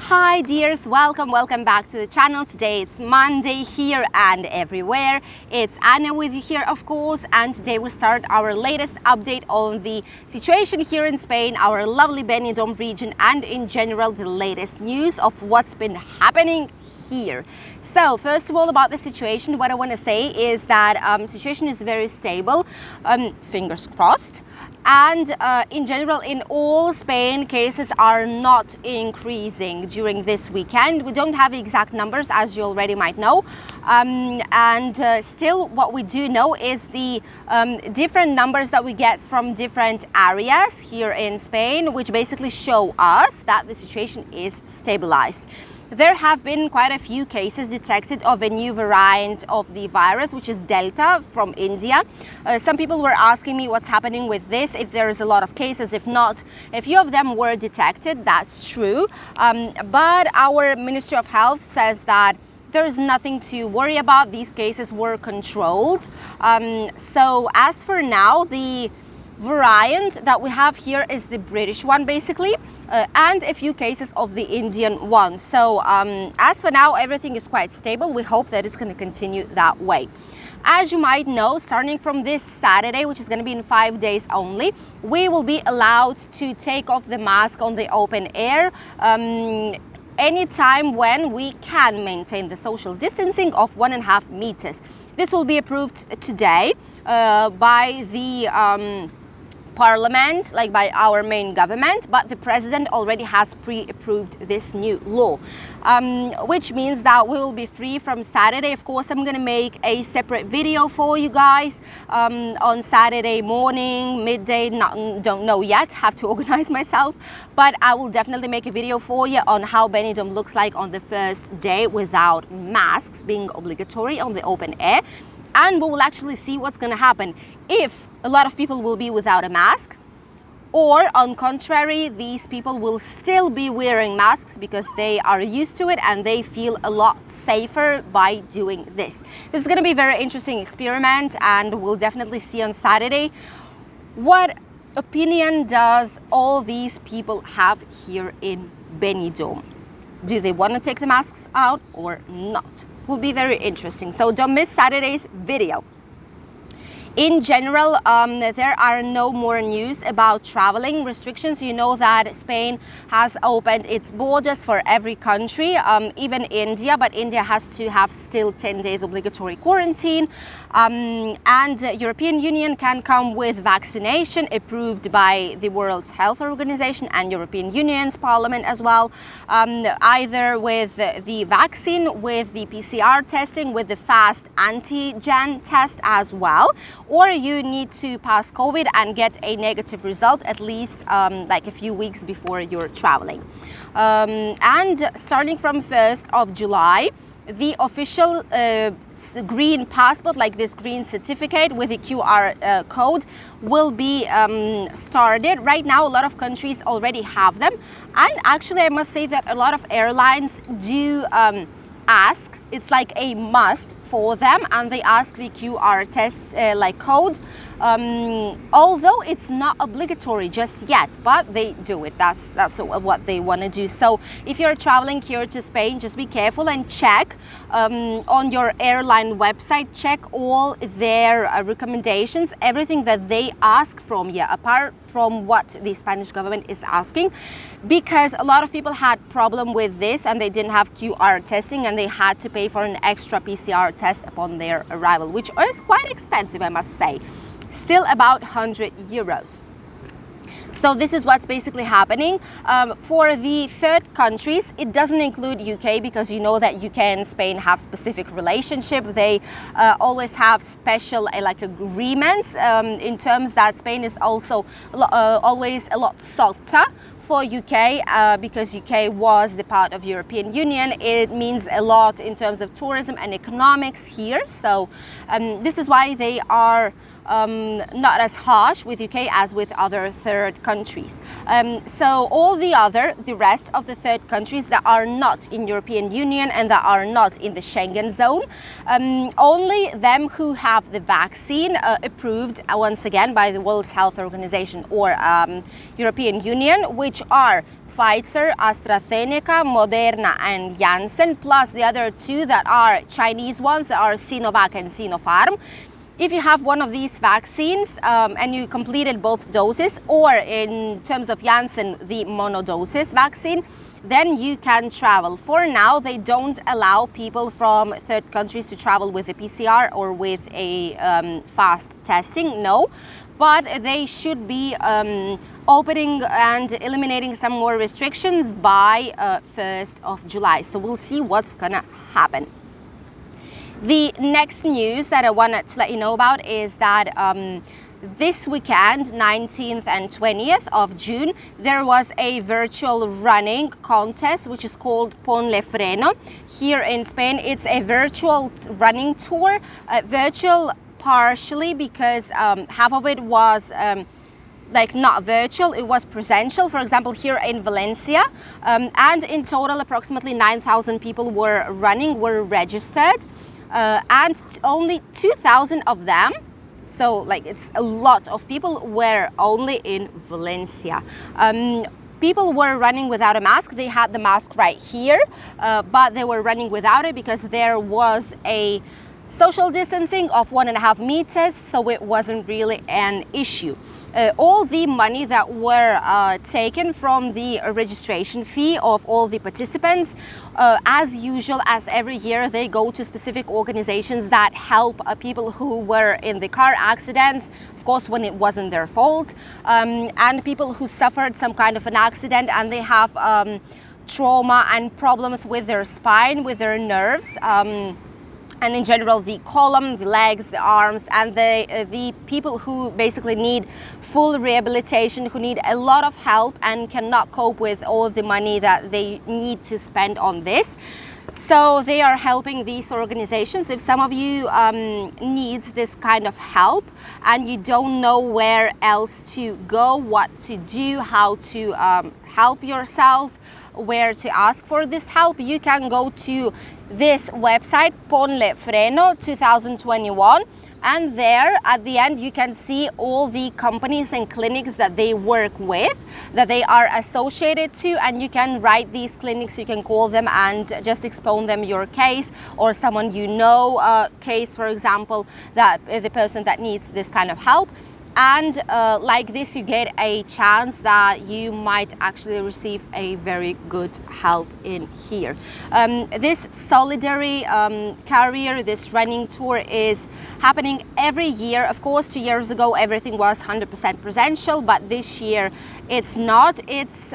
Hi dears, welcome back to the channel. Today it's Monday here and everywhere. It's Anna with you here, of course, and today we start our latest update on the situation here in Spain, our lovely Benidorm region, and in general the latest news of what's been happening here. So first of all, about the situation, what I want to say is that situation is very stable, fingers crossed. And in general, in all Spain, cases are not increasing during this weekend. We don't have exact numbers, as you already might know. Still, what we do know is the different numbers that we get from different areas here in Spain, which basically show us that the situation is stabilized. There have been quite a few cases detected of a new variant of the virus, which is Delta from India. Some people were asking me what's happening with this, if there is a lot of cases. If not, a few of them were detected, that's true. But our Ministry of Health says that there is nothing to worry about. These cases were controlled. So as for now, the variant that we have here is the British one, basically, and a few cases of the Indian one. So as for now, everything is quite stable. We hope that it's going to continue that way. As you might know, starting from this Saturday, which is going to be in 5 days only, we will be allowed to take off the mask on the open air anytime when we can maintain the social distancing of 1.5 meters. This will be approved today by the Parliament, like by our main government, but the president already has pre-approved this new law, which means that we will be free from Saturday. Of course, I'm gonna make a separate video for you guys on Saturday morning, midday, don't know yet, have to organize myself, but I will definitely make a video for you on how Benidorm looks like on the first day without masks being obligatory on the open air. And we will actually see what's going to happen if a lot of people will be without a mask, or on contrary, these people will still be wearing masks because they are used to it and they feel a lot safer by doing this. This is going to be a very interesting experiment, and we'll definitely see on Saturday what opinion does all these people have here in Benidorm. Do they want to take the masks out or not? Will be very interesting, so don't miss Saturday's video. In general, there are no more news about traveling restrictions. You know that Spain has opened its borders for every country, even India, but India has to have still 10 days obligatory quarantine. And European Union can come with vaccination approved by the World Health Organization and European Union's Parliament as well, either with the vaccine, with the PCR testing, with the fast antigen test as well, or you need to pass COVID and get a negative result at least like a few weeks before you're traveling. And starting from 1st of July, the official green passport, like this green certificate with a QR code, will be started. Right now, a lot of countries already have them. And actually, I must say that a lot of airlines do ask, it's like a must for them, and they ask the QR test like code, although it's not obligatory just yet, but they do it. That's what they want to do. So if you're traveling here to Spain, just be careful and check on your airline website, check all their recommendations, everything that they ask from you, apart from what the Spanish government is asking, because a lot of people had problem with this and they didn't have QR testing and they had to pay for an extra PCR test upon their arrival, which is quite expensive, I must say, still about 100 euros. So this is what's basically happening. For the third countries, it doesn't include UK, because you know that UK and Spain have specific relationship. They always have special like agreements in terms that Spain is also always a lot softer for UK, because UK was the part of European Union. It means a lot in terms of tourism and economics here. So this is why they are not as harsh with UK as with other third countries. So the rest of the third countries that are not in European Union and that are not in the Schengen zone, only them who have the vaccine approved once again by the World Health Organization or European Union, which are Pfizer, AstraZeneca, Moderna and Janssen, plus the other two that are Chinese ones that are Sinovac and Sinopharm. If you have one of these vaccines and you completed both doses, or in terms of Janssen, the monodoses vaccine, then you can travel. For now, they don't allow people from third countries to travel with a PCR or with a fast testing, no. But they should be opening and eliminating some more restrictions by 1st of July. So we'll see what's gonna happen. The next news that I wanted to let you know about is that this weekend, 19th and 20th of June, there was a virtual running contest which is called Ponle Freno here in Spain. It's a virtual running tour, virtual partially because half of it was not virtual, it was presential. For example, here in Valencia, and in total approximately 9,000 people were registered, and only 2,000 of them, so it's a lot of people, were only in Valencia. People were running without a mask. They had the mask right here, but they were running without it because there was a social distancing of 1.5 meters, so it wasn't really an issue. All the money that were taken from the registration fee of all the participants, as usual, as every year, they go to specific organizations that help people who were in the car accidents, of course, when it wasn't their fault, and people who suffered some kind of an accident and they have trauma and problems with their spine, with their nerves, and in general the column, the legs, the arms, and the people who basically need full rehabilitation, who need a lot of help and cannot cope with all of the money that they need to spend on this. So they are helping these organizations. If some of you needs this kind of help and you don't know where else to go, what to do, how to help yourself, where to ask for this help, you can go to this website, Ponle Freno 2021, and there at the end you can see all the companies and clinics that they work with, that they are associated to, and you can write these clinics, you can call them and just explain them your case, or someone you know case, for example, that is the person that needs this kind of help. And like this, you get a chance that you might actually receive a very good help in here. This solidary career, this running tour is happening every year. Of course, 2 years ago, everything was 100% presential, but this year it's not. It's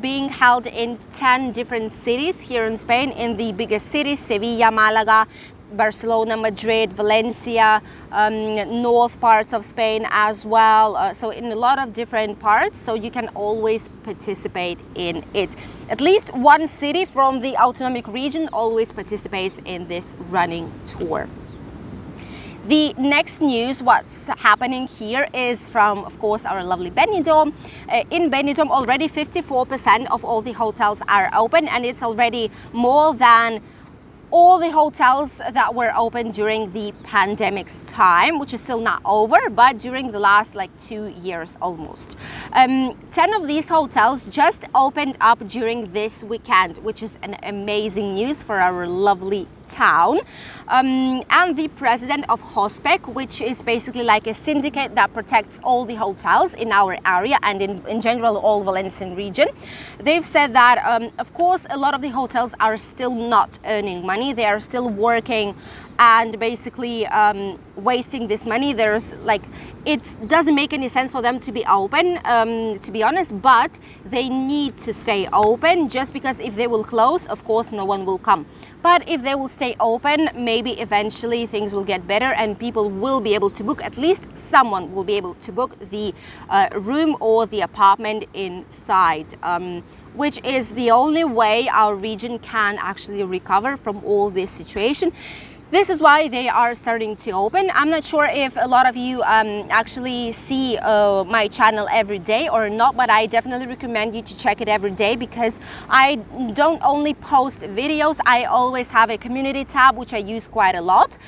being held in 10 different cities here in Spain, in the biggest cities, Sevilla, Malaga, Barcelona, Madrid, Valencia, north parts of Spain as well, so in a lot of different parts, so you can always participate in it. At least one city from the autonomic region always participates in this running tour. The next news, what's happening here, is from, of course, our lovely Benidorm. In Benidorm, already 54% of all the hotels are open, and it's already more than all the hotels that were open during the pandemic's time, which is still not over, but during the last 2 years almost. 10 of these hotels just opened up during this weekend, which is an amazing news for our lovely town. And the president of HOSPEC, which is basically like a syndicate that protects all the hotels in our area and in general all Valencian region, they've said that of course a lot of the hotels are still not earning money. They are still working and basically wasting this money. It doesn't make any sense for them to be open, to be honest, but they need to stay open, just because if they will close, of course no one will come. But if they will stay open, maybe eventually things will get better and people will be able to book, at least someone will be able to book the room or the apartment inside, which is the only way our region can actually recover from all this situation. This is why they are starting to open. I'm not sure if a lot of you actually see my channel every day or not, but I definitely recommend you to check it every day, because I don't only post videos, I always have a community tab which I use quite a lot.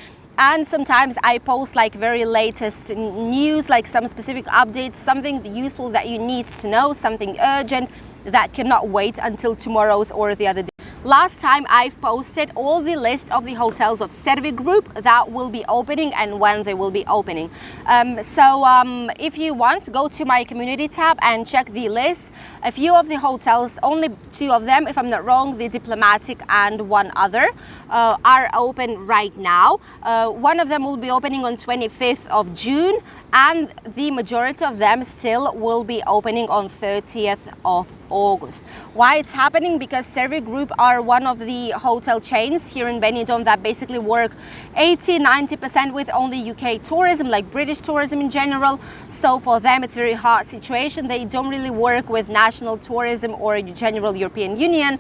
And sometimes I post like very latest news, like some specific updates, something useful that you need to know, something urgent that cannot wait until tomorrow's or the other day. Last time I've posted all the list of the hotels of Servi Group that will be opening and when they will be opening. If you want, go to my community tab and check the list. A few of the hotels, only 2 of them, if I'm not wrong, the Diplomatic and one other, are open right now. One of them will be opening on 25th of June, and the majority of them still will be opening on 30th of August. Why it's happening? Because Servi Group are one of the hotel chains here in Benidorm that basically work 80-90% with only UK tourism, like British tourism in general. So for them it's a very hard situation. They don't really work with national tourism or general European Union,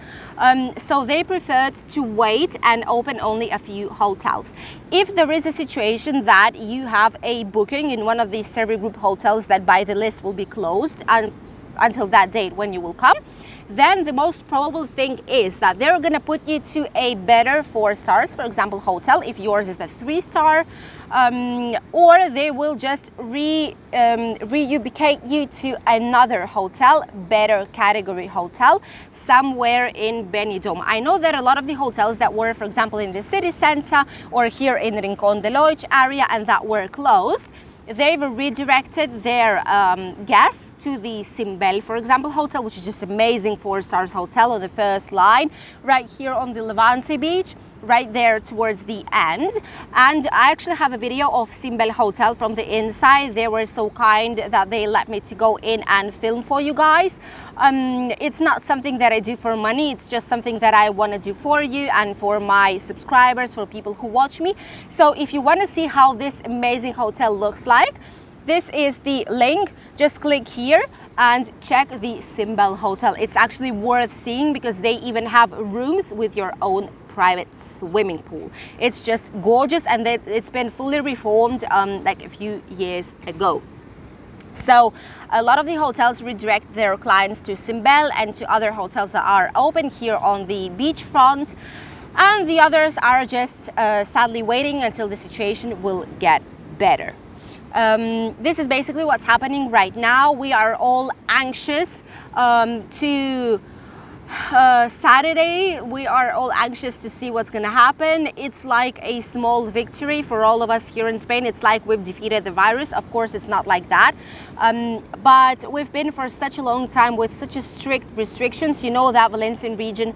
so they preferred to wait and open only a few hotels. If there is a situation that you have a booking in one of these Servi Group hotels that by the list will be closed and until that date when you will come, then the most probable thing is that they're going to put you to a better 4 stars, for example, hotel, if yours is a 3-star, or they will just reubicate you to another hotel, better category hotel, somewhere in Benidorm. I know that a lot of the hotels that were, for example, in the city center or here in Rincon de Loix area and that were closed, they've redirected their guests to the Simbel, for example, hotel, which is just amazing 4-stars hotel on the first line, right here on the Levante beach, right there towards the end. And I actually have a video of Simbel hotel from the inside. They were so kind that they let me to go in and film for you guys. It's not something that I do for money, it's just something that I want to do for you and for my subscribers, for people who watch me. So if you want to see how this amazing hotel looks like, this is the link. Just click here and check the Simbel hotel. It's actually worth seeing because they even have rooms with your own private swimming pool. It's just gorgeous, and it's been fully reformed like a few years ago. So a lot of the hotels redirect their clients to Simbel and to other hotels that are open here on the beachfront, and the others are just sadly waiting until the situation will get better. This is basically what's happening right now. We are all anxious to Saturday. We are all anxious to see what's going to happen. It's like a small victory for all of us here in Spain. It's like we've defeated the virus. Of course, it's not like that. But we've been for such a long time with such a strict restrictions. You know that Valencian region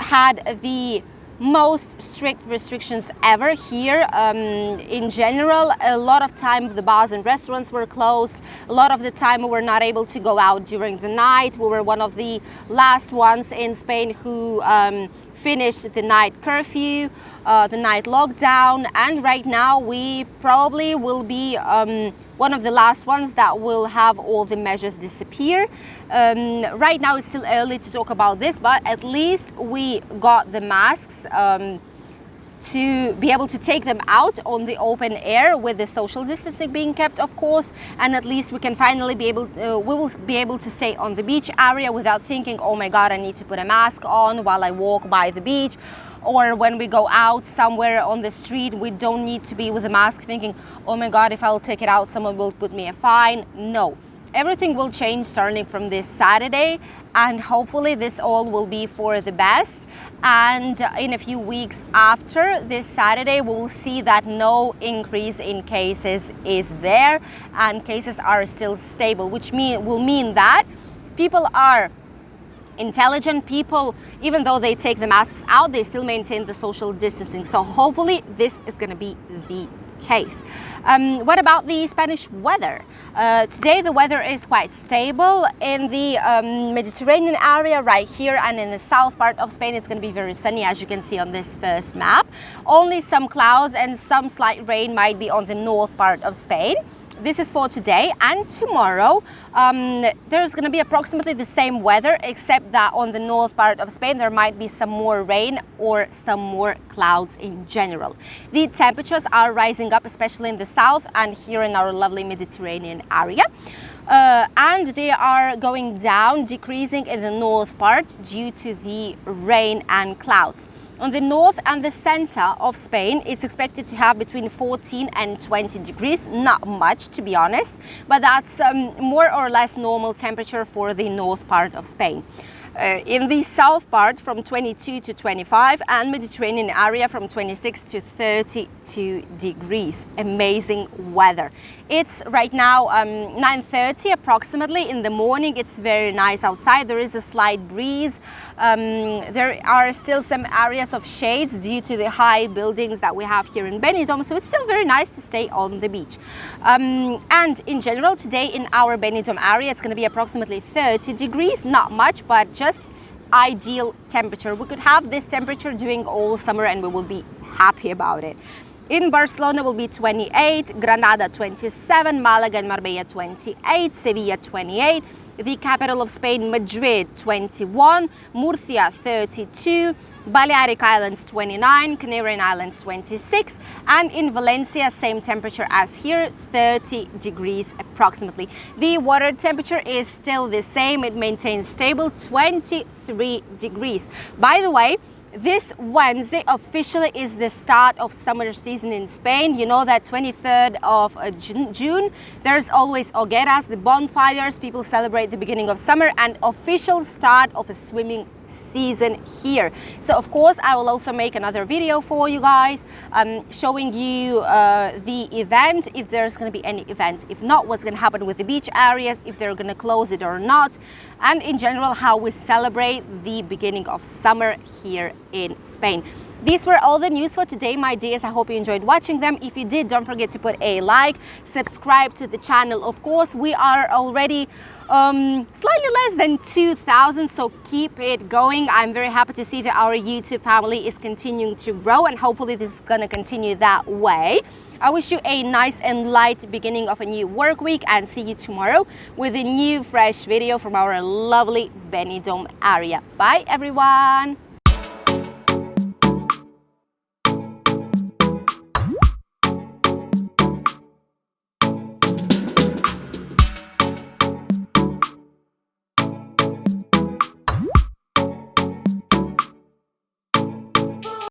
had the most strict restrictions ever here. In general, a lot of time the bars and restaurants were closed. A lot of the time we were not able to go out during the night. We were one of the last ones in Spain who finished the night curfew, the night lockdown, and right now we probably will be one of the last ones that will have all the measures disappear. Right now it's still early to talk about this, but at least we got the masks to be able to take them out on the open air with the social distancing being kept, of course, and at least we can finally be able, we will be able to stay on the beach area without thinking, oh my God, I need to put a mask on while I walk by the beach. Or when we go out somewhere on the street, we don't need to be with a mask thinking, oh my God, if I'll take it out, someone will put me a fine. No, everything will change starting from this Saturday, and hopefully this all will be for the best. And in a few weeks after this Saturday, we will see that no increase in cases is there and cases are still stable, which will mean that people are intelligent. People, even though they take the masks out, they still maintain the social distancing. So hopefully this is going to be the case. What about the Spanish weather? Today the weather is quite stable in the Mediterranean area right here, and in the south part of Spain it's going to be very sunny, as you can see on this first map. Only some clouds and some slight rain might be on the north part of Spain. this is for today, and tomorrow there's going to be approximately the same weather, except that on the north part of Spain there might be some more rain or some more clouds in general. The temperatures are rising up, especially in the south and here in our lovely Mediterranean area. And they are going down, decreasing in the north part due to the rain and clouds. On the north and the center of Spain, it's expected to have between 14 and 20 degrees, not much to be honest, but that's more or less normal temperature for the north part of Spain. In the south part from 22 to 25, and Mediterranean area from 26 to 32 degrees. Amazing weather. It's right now 9:30 approximately in the morning. It's very nice outside. There is a slight breeze. There are still some areas of shades due to the high buildings that we have here in Benidorm, so it's still very nice to stay on the beach. And in general, today in our Benidorm area, it's going to be approximately 30 degrees, not much, but just ideal temperature. We could have this temperature during all summer and we will be happy about it. In Barcelona will be 28, Granada 27, Malaga and Marbella 28, Sevilla 28, the capital of Spain, Madrid 21, Murcia 32, Balearic Islands 29, Canarian Islands 26, and in Valencia, same temperature as here, 30 degrees approximately. The water temperature is still the same, it maintains stable, 23 degrees. By the way, this Wednesday officially is the start of summer season in Spain. You know that 23rd of June, there's always hogueras, the bonfires, people celebrate the beginning of summer and official start of a swimming season here. So of course I will also make another video for you guys showing you the event, if there's going to be any event, if not, what's going to happen with the beach areas, if they're going to close it or not, and in general how we celebrate the beginning of summer here in Spain. These were all the news for today, my dears. I hope you enjoyed watching them. If you did, don't forget to put a like, subscribe to the channel. Of course, we are already slightly less than 2,000, so keep it going. I'm very happy to see that our YouTube family is continuing to grow, and hopefully this is going to continue that way. I wish you a nice and light beginning of a new work week, and see you tomorrow with a new fresh video from our lovely Benidorm area. Bye everyone!